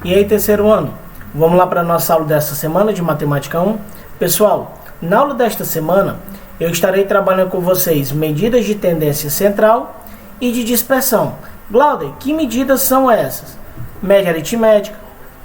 E aí, terceiro ano? Vamos lá para a nossa aula desta semana de Matemática 1. Pessoal, na aula desta semana, eu estarei trabalhando com vocês medidas de tendência central e de dispersão. Glauder, que medidas são essas? Média aritmética,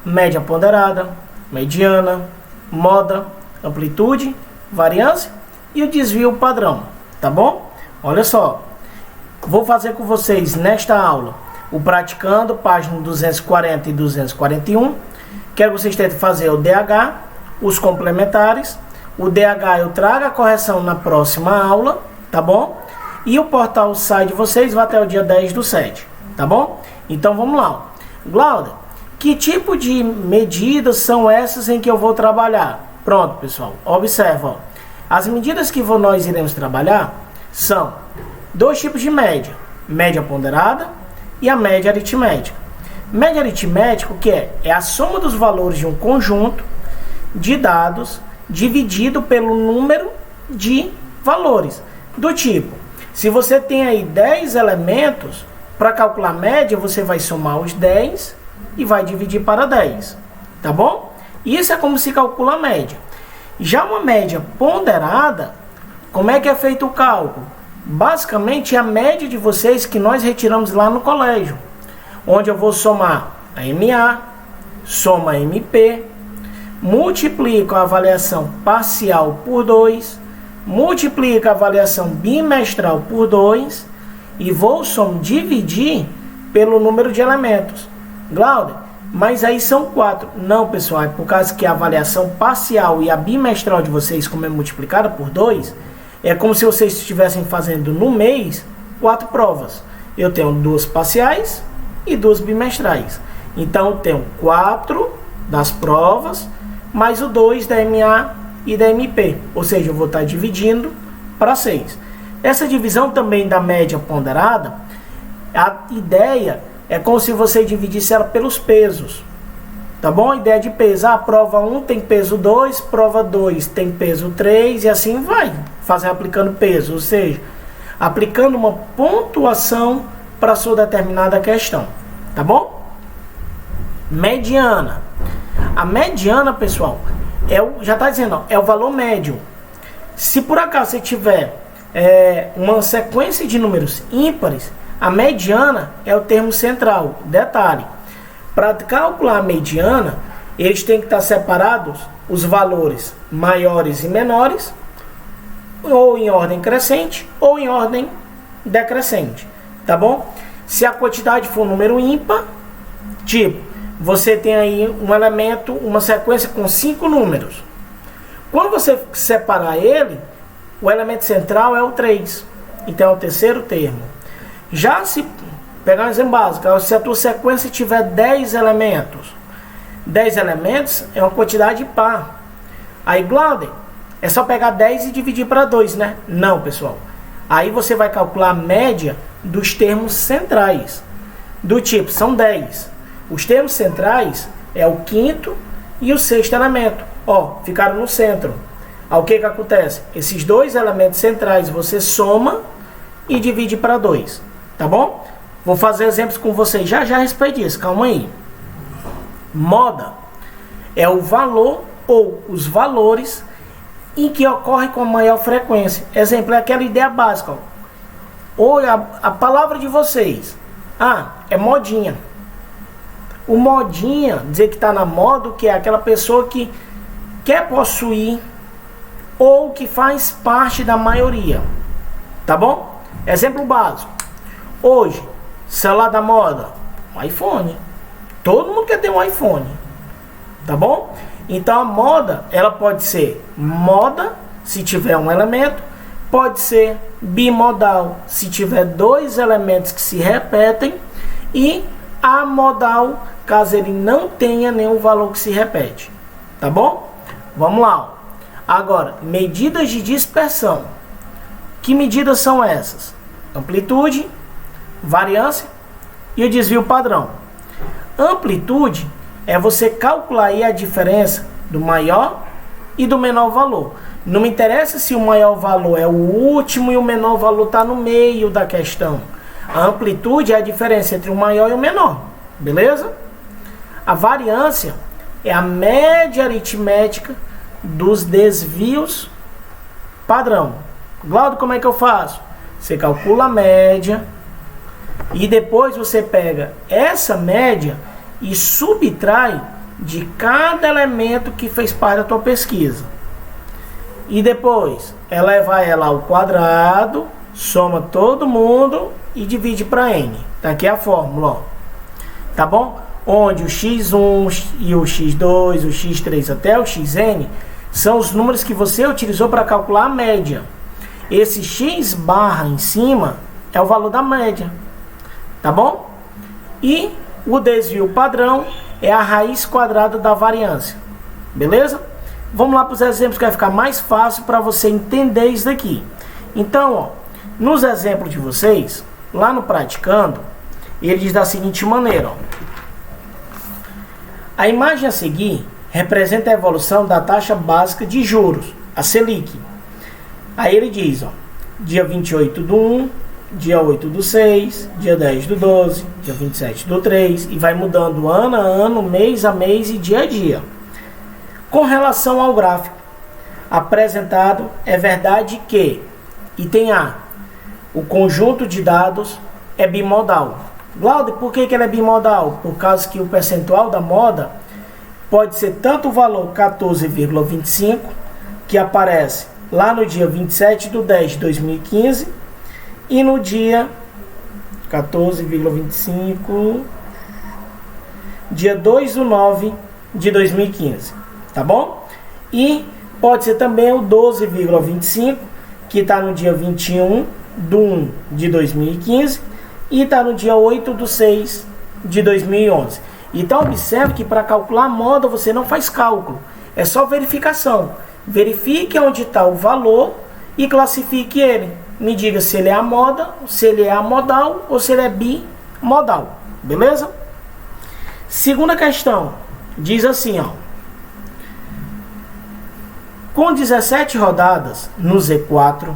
média ponderada, mediana, moda, amplitude, variância e o desvio padrão, tá bom? Olha só, vou fazer com vocês nesta aula o praticando, página 240 e 241. Quero que vocês tentem fazer o DH, os complementares. O DH eu trago a correção na próxima aula, tá bom? E o portal sai de vocês vai até o dia 10/7, tá bom? Então vamos lá. Glauder, que tipo de medidas são essas em que eu vou trabalhar? Pronto, pessoal, observa, ó. As medidas que nós iremos trabalhar são dois tipos de média: média ponderada e a média aritmética. Média aritmética, o que é? É a soma dos valores de um conjunto de dados dividido pelo número de valores. Do tipo, se você tem aí 10 elementos, para calcular a média, você vai somar os 10 e vai dividir para 10, tá bom? Isso é como se calcula a média. Já uma média ponderada, como é que é feito o cálculo? Basicamente é a média de vocês que nós retiramos lá no colégio, onde eu vou somar a MA, soma a MP, multiplico a avaliação parcial por 2, multiplico a avaliação bimestral por 2 e vou dividir pelo número de elementos. Glauder, mas aí são 4. Não, pessoal, é por causa que a avaliação parcial e a bimestral de vocês, como é multiplicada por 2, é como se vocês estivessem fazendo no mês 4 provas. Eu tenho 2 parciais e 2 bimestrais. Então eu tenho 4 das provas, mais o 2 da MA e da MP. Ou seja, eu vou estar dividindo para 6. Essa divisão também da média ponderada, a ideia é como se você dividisse ela pelos pesos. Tá bom? A ideia de peso. A prova 1 tem peso 2, prova 2 tem peso 3 e assim vai. Fazer aplicando peso, ou seja, aplicando uma pontuação para sua determinada questão. Tá bom? Mediana. A mediana, pessoal, já está dizendo, ó, é o valor médio. Se por acaso você tiver uma sequência de números ímpares, a mediana é o termo central. Detalhe, para calcular a mediana, eles têm que estar separados os valores maiores e menores, ou em ordem crescente, ou em ordem decrescente, tá bom? Se a quantidade for um número ímpar, tipo, você tem aí um elemento, uma sequência com 5 números. Quando você separar ele, o elemento central é o 3, então é o terceiro termo. Já se pegar um exemplo básico, se a tua sequência tiver 10 elementos, 10 elementos é uma quantidade par. Aí, Glauder, é só pegar 10 e dividir para 2, né? Não, pessoal. Aí você vai calcular a média dos termos centrais. Do tipo, são 10. Os termos centrais é o quinto e o sexto elemento. Ó, ficaram no centro. Aí o que que acontece? Esses dois elementos centrais você soma e divide para 2. Tá bom? Vou fazer exemplos com vocês já a respeito disso. Calma aí. Moda é o valor ou os valores em que ocorre com maior frequência. Exemplo, é aquela ideia básica. Ó. Ou a palavra de vocês. É modinha. O modinha, dizer que está na moda, que é aquela pessoa que quer possuir ou que faz parte da maioria. Tá bom? Exemplo básico. Hoje, celular da moda, um iPhone. Todo mundo quer ter um iPhone. Tá bom? Então a moda, ela pode ser moda, se tiver um elemento, pode ser bimodal, se tiver 2 elementos que se repetem, e amodal, caso ele não tenha nenhum valor que se repete. Tá bom? Vamos lá. Agora, medidas de dispersão. Que medidas são essas? Amplitude, variância e o desvio padrão. Amplitude é você calcular aí a diferença do maior e do menor valor. Não me interessa se o maior valor é o último e o menor valor está no meio da questão. A amplitude é a diferença entre o maior e o menor. Beleza? A variância é a média aritmética dos desvios padrão. Glaudo, como é que eu faço? Você calcula a média e depois você pega essa média e subtrai de cada elemento que fez parte da tua pesquisa. E depois eleva ela ao quadrado, soma todo mundo e divide para n. Tá aqui a fórmula, ó. Tá bom? Onde o x1 e o x2, o x3 até o xn são os números que você utilizou para calcular a média. Esse x barra em cima é o valor da média. Tá bom? E o desvio padrão é a raiz quadrada da variância. Beleza? Vamos lá para os exemplos que vai ficar mais fácil para você entender isso daqui. Então, ó, nos exemplos de vocês, lá no Praticando, ele diz da seguinte maneira, ó. A imagem a seguir representa a evolução da taxa básica de juros, a Selic. Aí ele diz, ó, dia 28 do 1, dia 8 do 6, dia 10 do 12, dia 27 do 3, e vai mudando ano a ano, mês a mês e dia a dia. Com relação ao gráfico apresentado, é verdade que, item A, o conjunto de dados é bimodal. Glaude, por que ele é bimodal? Por causa que o percentual da moda pode ser tanto o valor 14,25, que aparece lá no dia 27 de 10 de 2015, e no dia 14,25, dia 2 de 9 de 2015, tá bom? E pode ser também o 12,25, que está no dia 21 de 1 de 2015, e está no dia 8 de 6 de 2011. Então, observe que para calcular a moda você não faz cálculo, é só verificação. Verifique onde está o valor e classifique ele. Me diga se ele é a moda, se ele é amodal ou se ele é bimodal. Beleza? Segunda questão. Diz assim, ó. Com 17 rodadas no Z4,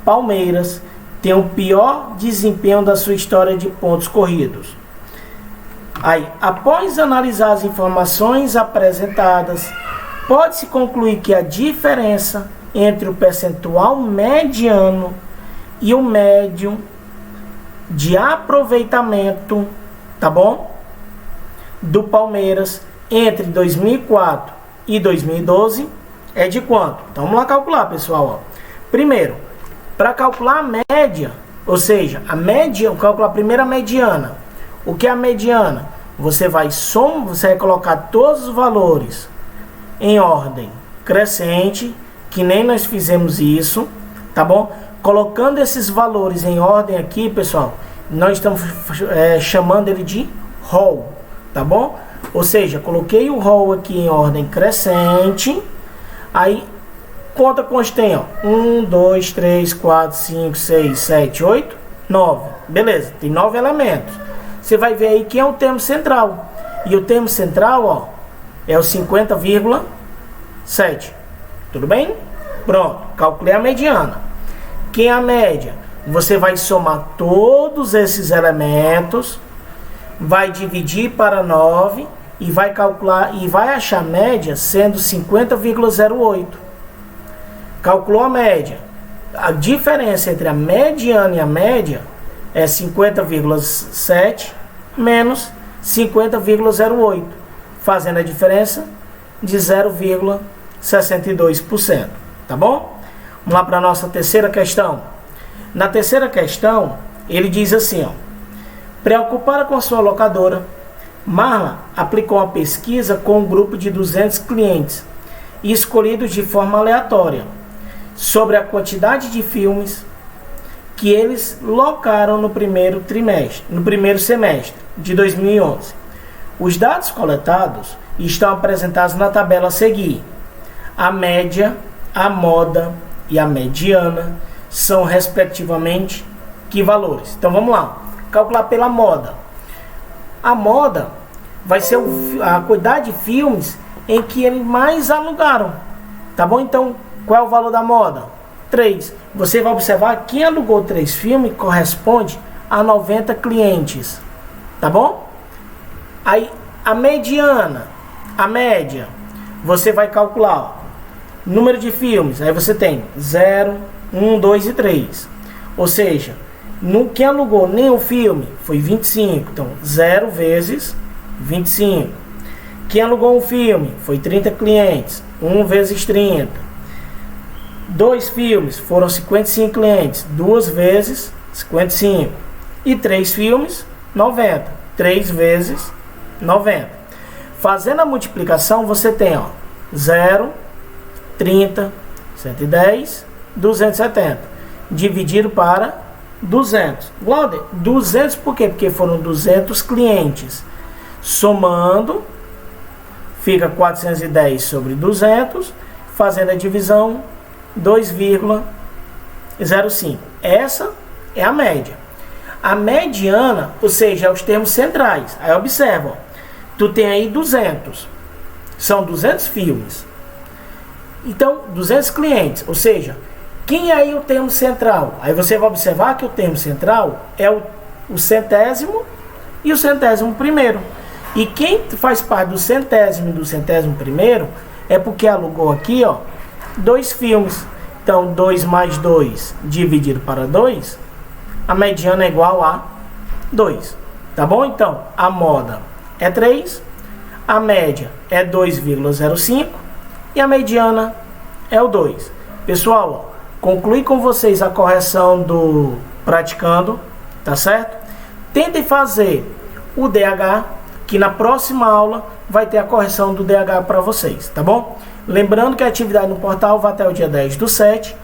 Palmeiras tem o pior desempenho da sua história de pontos corridos. Aí, após analisar as informações apresentadas, pode-se concluir que a diferença entre o percentual mediano e o médio de aproveitamento, tá bom? Do Palmeiras entre 2004 e 2012 é de quanto? Então vamos lá calcular, pessoal, ó. Primeiro, para calcular a média, ou seja, a média, eu calculo a primeira mediana. O que é a mediana? Você vai colocar todos os valores em ordem crescente, que nem nós fizemos isso, tá bom? Colocando esses valores em ordem aqui, pessoal, nós estamos chamando ele de rol, tá bom? Ou seja, coloquei o rol aqui em ordem crescente, aí conta quantos tem, ó? 1, 2, 3, 4, 5, 6, 7, 8, 9. Beleza, tem 9 elementos. Você vai ver aí que é o termo central. E o termo central, ó, é o 50,7. Tudo bem? Pronto, calculei a mediana. Quem é a média? Você vai somar todos esses elementos, vai dividir para 9 e vai calcular e vai achar a média sendo 50,08. Calculou a média. A diferença entre a mediana e a média é 50,7 menos 50,08, fazendo a diferença de 0,62%, tá bom? Vamos lá para a nossa terceira questão. Na terceira questão, ele diz assim, ó: preocupada com a sua locadora, Marla aplicou uma pesquisa com um grupo de 200 clientes escolhidos de forma aleatória sobre a quantidade de filmes que eles locaram no primeiro semestre de 2011. Os dados coletados estão apresentados na tabela a seguir. A média, a moda e a mediana são respectivamente que valores? Então vamos lá, calcular pela moda. A moda vai ser a quantidade de filmes em que eles mais alugaram, tá bom? Então qual é o valor da moda? 3. Você vai observar que quem alugou 3 filmes corresponde a 90 clientes, tá bom? Aí A mediana, a média, você vai calcular, ó, número de filmes, aí você tem 0, 1, 2 e 3. Ou seja, quem alugou nenhum filme foi 25. Então, 0 vezes 25. Quem alugou um filme foi 30 clientes. 1 vezes 30. 2 filmes foram 55 clientes. 2 vezes 55. E 3 filmes, 90. 3 vezes 90. Fazendo a multiplicação, você tem, ó, 0, 30, 110, 270. Dividido para 200. Glauder, 200 por quê? Porque foram 200 clientes. Somando, fica 410 sobre 200, fazendo a divisão, 2,05. Essa é a média. A mediana, ou seja, é os termos centrais. Aí observa, ó, tu tem aí 200. São 200 filmes. Então, 200 clientes, ou seja, quem é aí o termo central? Aí você vai observar que o termo central é o centésimo e o centésimo primeiro. E quem faz parte do centésimo e do centésimo primeiro é porque alugou aqui, ó, 2 filmes. Então, 2 mais 2 dividido para 2, a mediana é igual a 2. Tá bom? Então, a moda é 3, a média é 2,05 e a mediana é o 2. Pessoal, ó, concluí com vocês a correção do praticando, tá certo? Tentem fazer o DH, que na próxima aula vai ter a correção do DH para vocês, tá bom? Lembrando que a atividade no portal vai até o dia 10/7.